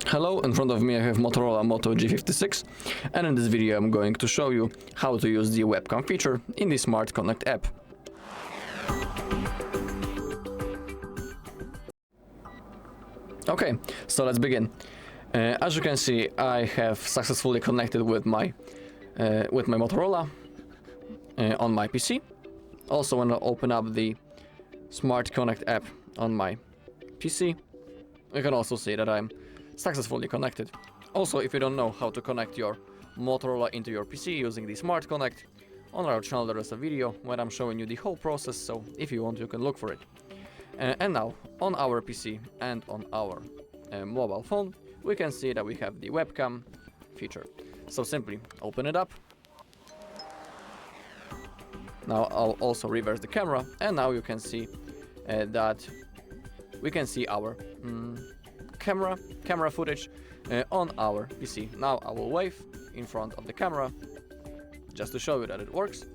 Hello, in front of me I have Motorola Moto G56, and in this video I'm going to show you how to use the webcam feature in the Smart Connect app. Okay, so let's begin. As you can see, I have successfully connected with my Motorola on my PC. Also, when I open up the Smart Connect app on my PC, you can also see that I'm successfully connected. Also, if you don't know how to connect your Motorola into your PC using the Smart Connect, on our channel there is a video where I'm showing you the whole process, so if you want you can look for it. And now, on our PC and on our mobile phone, we can see that we have the webcam feature. So simply open it up. Now I'll also reverse the camera, and now you can see that we can see our camera footage on our PC. Now I will wave in front of the camera just to show you that it works.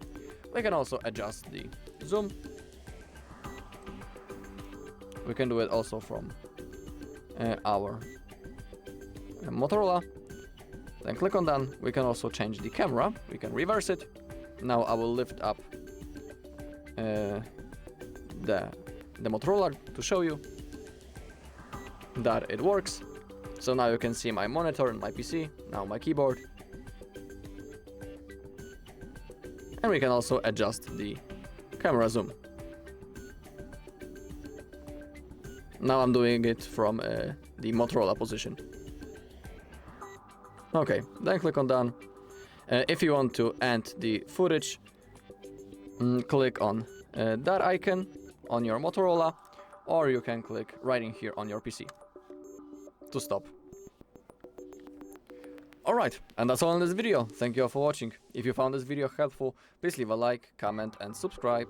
We can also adjust the zoom. We can do it also from our Motorola. Then click on done. We can also change the camera. We can reverse it. Now I will lift up the Motorola to show you that it works. So now you can see my monitor and my PC, now my keyboard. And we can also adjust the camera zoom. Now I'm doing it from the Motorola position. Okay, then click on done. If you want to end the footage, click on that icon on your Motorola, or you can click right in here on your PC to stop. Alright, and that's all in this video. Thank you all for watching. If you found this video helpful, please leave a like, comment and subscribe.